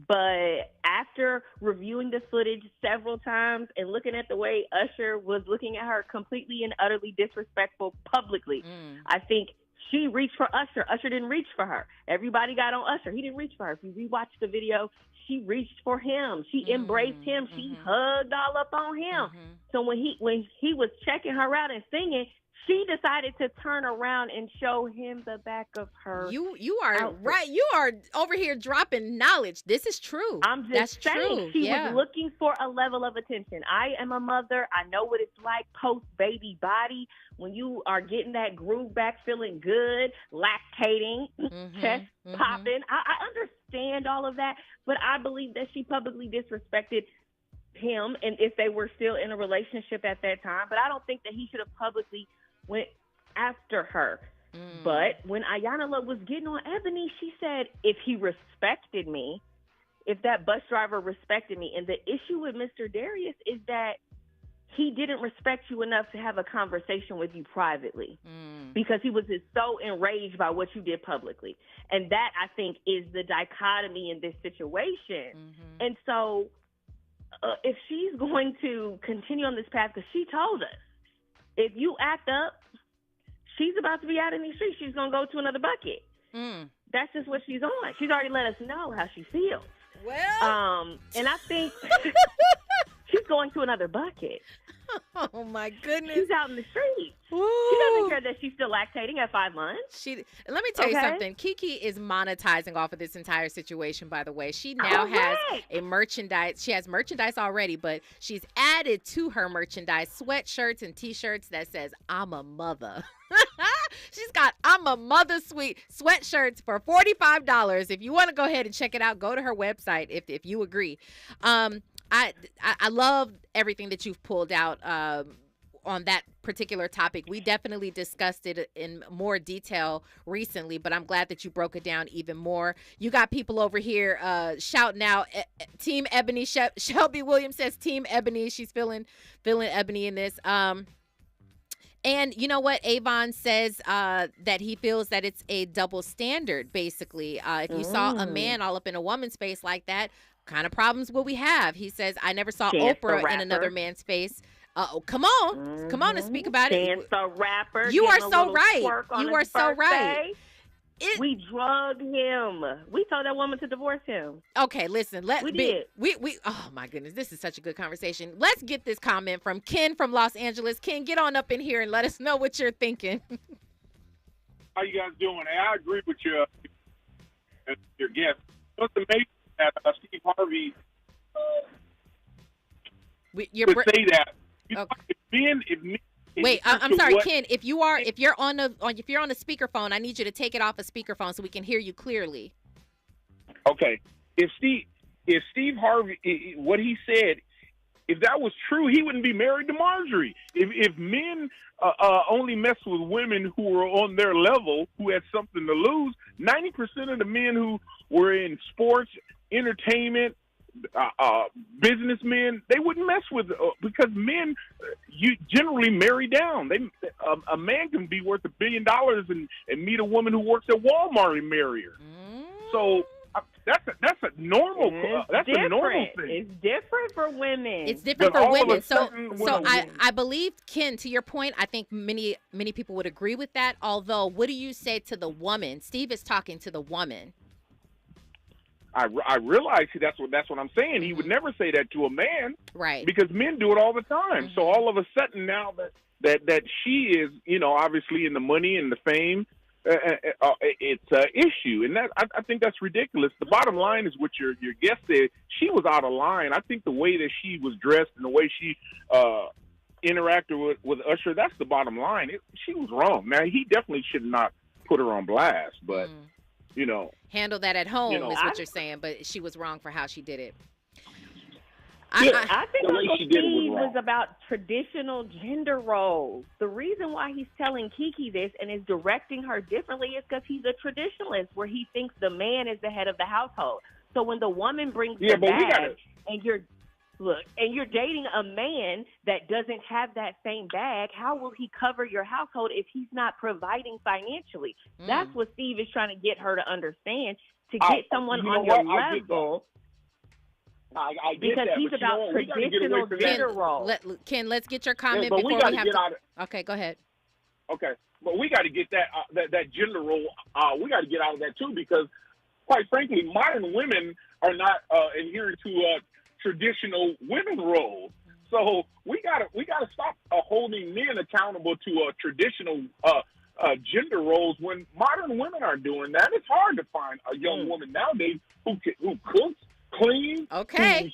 but after reviewing the footage several times and looking at the way Usher was looking at her completely and utterly disrespectful publicly, I think she reached for Usher. Usher didn't reach for her. Everybody got on Usher. He didn't reach for her. If you rewatch the video, she reached for him. She embraced him. She hugged all up on him. So when he was checking her out and singing, she decided to turn around and show him the back of her. You are outfit. Right. You are over here dropping knowledge. This is true. I'm just saying, she was looking for a level of attention. I am a mother. I know what it's like post-baby body when you are getting that groove back, feeling good, lactating, chest popping. I understand all of that, but I believe that she publicly disrespected him, and if they were still in a relationship at that time. But I don't think that he should have publicly went after her. But when Ayanna Love was getting on Ebony, she said, if he respected me, if that bus driver respected me. And the issue with Mr. Darius is that he didn't respect you enough to have a conversation with you privately, because he was just so enraged by what you did publicly. And that, I think, is the dichotomy in this situation. And so if she's going to continue on this path, because she told us, if you act up, she's about to be out in these streets. She's going to go to another bucket. That's just what she's on. She's already let us know how she feels. Well, and I think she's going to another bucket. Oh, my goodness. She's out in the streets. She doesn't care that she's still lactating at 5 months. Let me tell you something. Kiki is monetizing off of this entire situation, by the way. She now has a merchandise. She has merchandise already, but she's added to her merchandise sweatshirts and T-shirts that says, I'm a mother. She's got I'm a mother sweatshirts for $45. If you want to go ahead and check it out, go to her website if you agree. I love everything that you've pulled out on that particular topic. We definitely discussed it in more detail recently, but I'm glad that you broke it down even more. You got people over here shouting out Team Ebony. Shelby Williams says Team Ebony. She's feeling Ebony in this. And you know what? Avon says that he feels that it's a double standard, basically. If you saw a man all up in a woman's face like that, kind of problems will we have? He says, I never saw Oprah in another man's face. Come on. Come on and speak about it. Chance the Rapper. You are so right. You are so right. We drugged him. We told that woman to divorce him. Okay, listen. We did. We oh my goodness, this is such a good conversation. Let's get this comment from Ken from Los Angeles. Ken, get on up in here and let us know what you're thinking. How you guys doing? Hey, I agree with your guest. What's amazing that Steve Harvey would say that. Wait, I'm sorry, Ken. If you're on a speakerphone, I need you to take it off a speakerphone so we can hear you clearly. Okay. If Steve Harvey, what he said, if that was true, he wouldn't be married to Marjorie. If men only mess with women who were on their level, who had something to lose, 90% of the men who were in sports, entertainment, businessmen, they wouldn't mess with because men you generally marry down. A man can be worth $1 billion and meet a woman who works at Walmart and marry her. So that's a normal a normal thing. It's different for women. It's different for women. So women- I believe, Ken, to your point, I think many people would agree with that. Although, what do you say to the woman? Steve is talking to the woman. I realize that's what I'm saying. He would never say that to a man, right? Because men do it all the time. So all of a sudden now that she is, obviously in the money and the fame, it's an issue, and that I think that's ridiculous. The bottom line is what your guest said. She was out of line. I think the way that she was dressed and the way she interacted with Usher, that's the bottom line. She was wrong. Now, he definitely should not put her on blast, but handle that at home is what you're saying. But she was wrong for how she did it. I think Uncle Steve was about traditional gender roles. The reason why he's telling Kiki this and is directing her differently is because he's a traditionalist, where he thinks the man is the head of the household. So when the woman brings the bag and you're dating a man that doesn't have that same bag, how will he cover your household if he's not providing financially? That's what Steve is trying to get her to understand, to get someone on your level. I get because that, he's but about traditional gender roles. Ken, let's get your comment but we before we gotta have get to. out of- Okay, go ahead. Okay, but we got to get that gender role. We got to get out of that too, because quite frankly, modern women are not adhering to traditional women roles. So we gotta stop holding men accountable to traditional gender roles when modern women are doing that. It's hard to find a young woman nowadays who cooks, clean. Okay,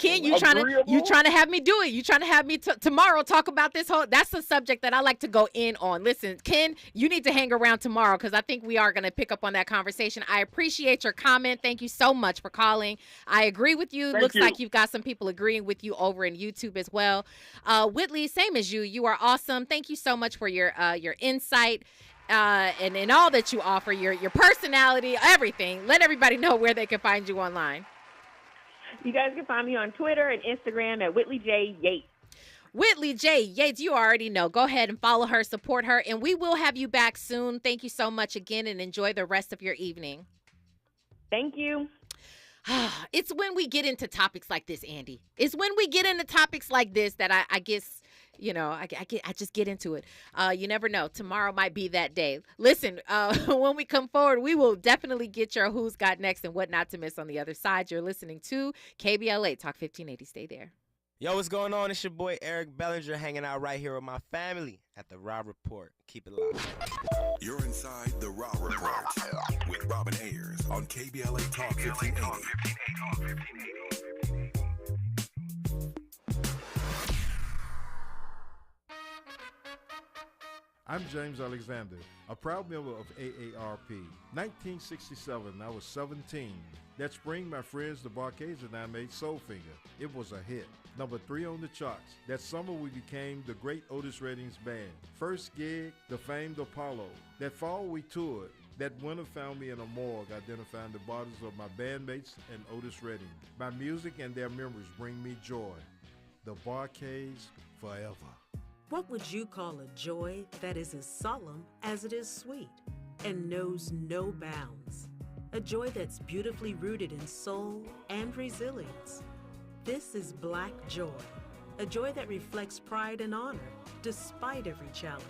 Ken, you trying to have me do it? You trying to have me tomorrow talk about this whole? That's a subject that I like to go in on. Listen, Ken, you need to hang around tomorrow because I think we are going to pick up on that conversation. I appreciate your comment. Thank you so much for calling. I agree with you. Looks like you've got some people agreeing with you over in YouTube as well. Whitley, same as you. You are awesome. Thank you so much for your insight. And all that you offer, your personality, everything. Let everybody know where they can find you online. You guys can find me on Twitter and Instagram at Whitley J. Yates. Whitley J. Yates, you already know. Go ahead and follow her, support her, and we will have you back soon. Thank you so much again, and enjoy the rest of your evening. Thank you. It's when we get into topics like this, Andy. It's when we get into topics like this that I guess, I just get into it. You never know. Tomorrow might be that day. Listen, when we come forward, we will definitely get your Who's Got Next and what not to miss on the other side. You're listening to KBLA Talk 1580. Stay there. Yo, what's going on? It's your boy Eric Bellinger hanging out right here with my family at the Raw Report. Keep it locked. You're inside the Raw Report with Robin Ayers on KBLA Talk 1580. I'm James Alexander, a proud member of AARP. 1967, I was 17. That spring, my friends the Barcades and I made Soulfinger. It was a hit. Number 3 on the charts. That summer, we became the great Otis Redding's band. First gig, the famed Apollo. That fall, we toured. That winter found me in a morgue identifying the bodies of my bandmates and Otis Redding. My music and their memories bring me joy. The Barcades forever. What would you call a joy that is as solemn as it is sweet and knows no bounds? A joy that's beautifully rooted in soul and resilience. This is Black Joy, a joy that reflects pride and honor despite every challenge.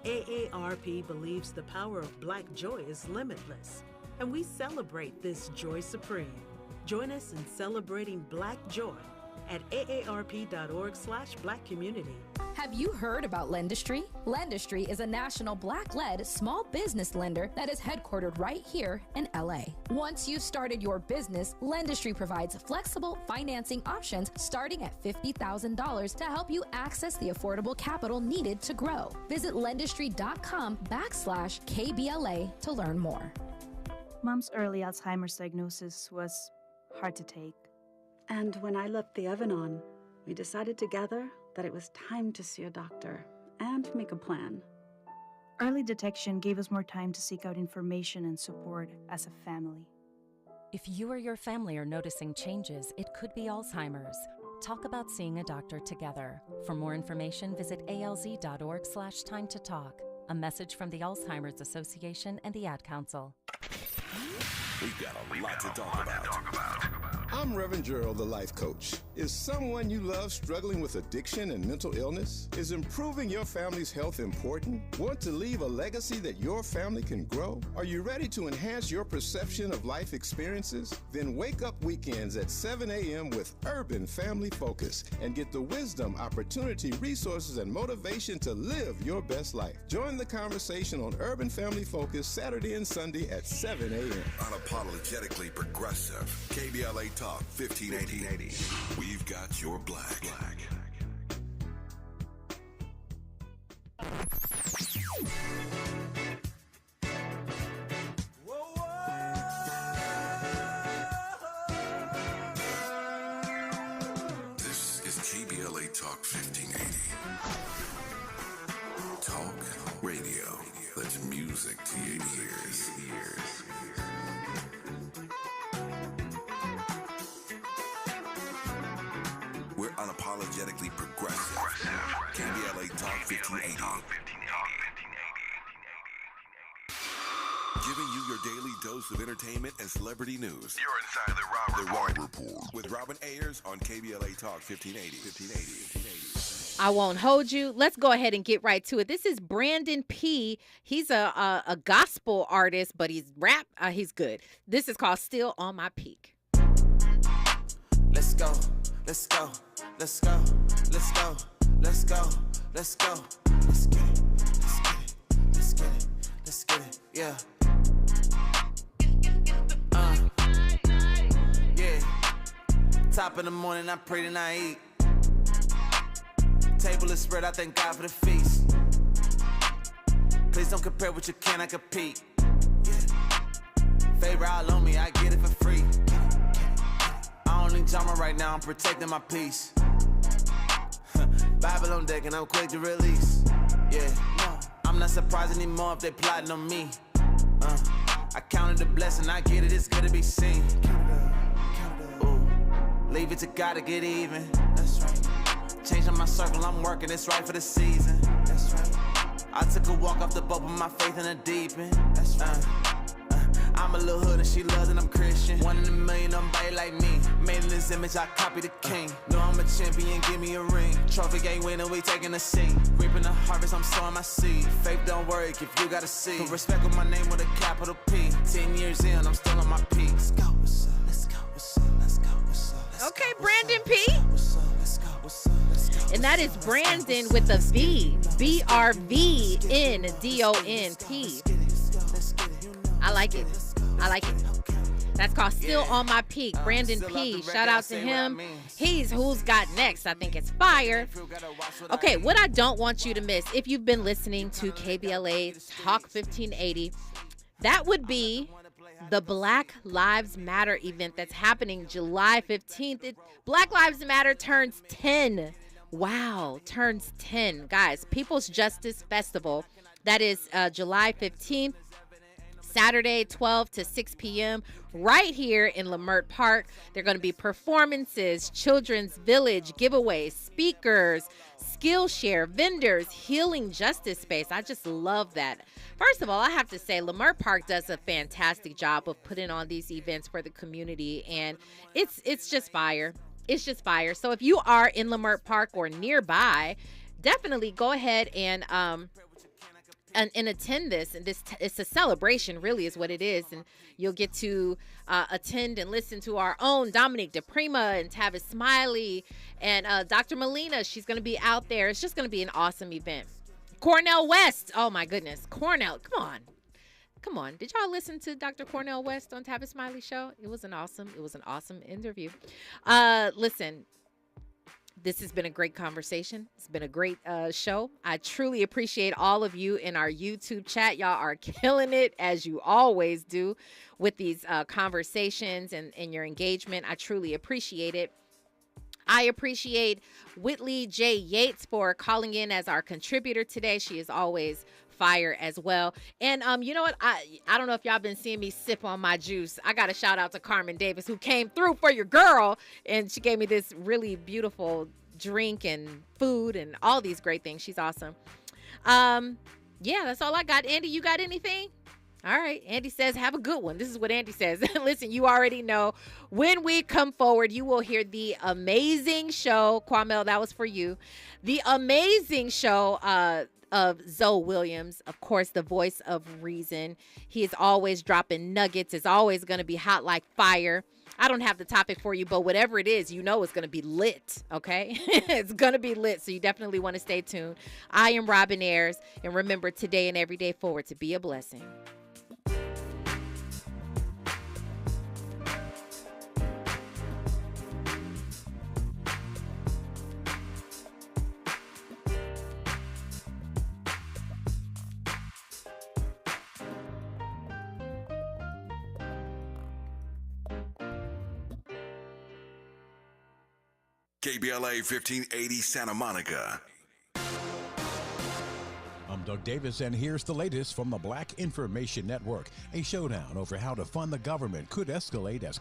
AARP believes the power of Black joy is limitless, and we celebrate this joy supreme. Join us in celebrating Black joy at aarp.org/blackcommunity. Have you heard about Lendistry? Lendistry is a national Black-led small business lender that is headquartered right here in LA. Once you've started your business, Lendistry provides flexible financing options starting at $50,000 to help you access the affordable capital needed to grow. Visit lendistry.com/KBLA to learn more. Mom's early Alzheimer's diagnosis was hard to take. And when I left the oven on, We decided together that it was time to see a doctor and make a plan. Early detection gave us more time to seek out information and support as a family. If you or your family are noticing changes, it could be Alzheimer's. Talk about seeing a doctor together. For more information, visit alz.org/time to talk. A message from the Alzheimer's Association and the Ad Council. We've got a lot to talk about. I'm Reverend Gerald, the life coach. Is someone you love struggling with addiction and mental illness? Is improving your family's health important? Want to leave a legacy that your family can grow? Are you ready to enhance your perception of life experiences? Then wake up weekends at 7 a.m. with Urban Family Focus and get the wisdom, opportunity, resources, and motivation to live your best life. Join the conversation on Urban Family Focus Saturday and Sunday at 7 a.m. Unapologetically progressive. KBLA Talk 1580. We've got your black. This is KBLA Talk 1580. Talk radio. That's music to your ears. We're unapologetically progressive. KBLA Talk 1580. Giving you your daily dose of entertainment and celebrity news. You're inside the Rob Report. With Robin Ayers on KBLA Talk 1580. I won't hold you. Let's go ahead and get right to it. This is Brandon P. He's a gospel artist, but he's rap. He's good. This is called Still on My Peak. Let's go. Let's go, let's go, let's go, let's go, let's go. Let's get it, let's get it, let's get it, let's get it, yeah. Yeah. Top of the morning, I pray and I eat. Table is spread, I thank God for the feast. Please don't compare what you cannot compete. Yeah. Favor all on me, I get it for free. I don't need drama right now, I'm protecting my peace. Bible on deck and I'm quick to release. Yeah, I'm not surprised anymore if they plotting on me. I counted the blessing, I get it, it's good to be seen. Ooh, leave it to God to get even. That's right. Changing my circle, I'm working, it's right for the season. That's right. I took a walk off the boat with my faith in the deep end. That's right. I'm a little hood and she loves and I'm Christian. 1 in a million, nobody like me. Made in this image, I copy the king. Know I'm a champion, give me a ring. Trophy game winner, we taking a seat. Reaping the harvest, I'm sowing my seed. Faith don't work if you gotta see. Put respect on my name with a capital P. 10 years in, I'm still on my peak. Let's go, what's up? Let's go, what's up? Let's go, what's up? Okay, Brandon P. And that is Brandon with a V. BRVNDONP. I like it. I like it. That's called Still on My Peak. Brandon P. Shout out to him. He's Who's Got Next. I think it's fire. Okay, what I don't want you to miss, if you've been listening to KBLA Talk 1580, that would be the Black Lives Matter event that's happening July 15th. Black Lives Matter turns 10. Wow, turns 10. Guys, People's Justice Festival. That is July 15th. Saturday, 12 to 6 p.m. right here in Leimert Park. There are going to be performances, children's village giveaways, speakers, Skillshare, vendors, healing justice space. I just love that. First of all, I have to say Leimert Park does a fantastic job of putting on these events for the community, and it's just fire. It's just fire. So if you are in Leimert Park or nearby, definitely go ahead and attend this. And it's a celebration, really, is what it is. And you'll get to attend and listen to our own Dominique DePrima and Tavis Smiley and Dr. Melina. She's going to be out there. It's just going to be an awesome event. Cornell West. Oh, my goodness. Cornell. Come on. Did y'all listen to Dr. Cornell West on Tavis Smiley's show? It was an awesome interview. Listen. This has been a great conversation. It's been a great show. I truly appreciate all of you in our YouTube chat. Y'all are killing it, as you always do, with these conversations and your engagement. I truly appreciate it. I appreciate Whitley J. Yates for calling in as our contributor today. She is always fire as well. And you know what? I don't know if y'all been seeing me sip on my juice. I got a shout out to Carmen Davis, who came through for your girl, and she gave me this really beautiful drink and food and all these great things. She's awesome. Yeah, that's all I got. Andy, you got anything? All right. Andy says, have a good one. This is what Andy says. Listen, you already know when we come forward, you will hear the amazing show. Kwamel, that was for you. The amazing show of Zoe Williams, of course, the voice of reason. He is always dropping nuggets. It's always going to be hot like fire. I don't have the topic for you, but whatever it is, you know it's going to be lit, okay? It's going to be lit, so you definitely want to stay tuned. I am Robin Ayers, and remember, today and every day forward to be a blessing. KBLA 1580 Santa Monica. I'm Doug Davis, and here's the latest from the Black Information Network. A showdown over how to fund the government could escalate as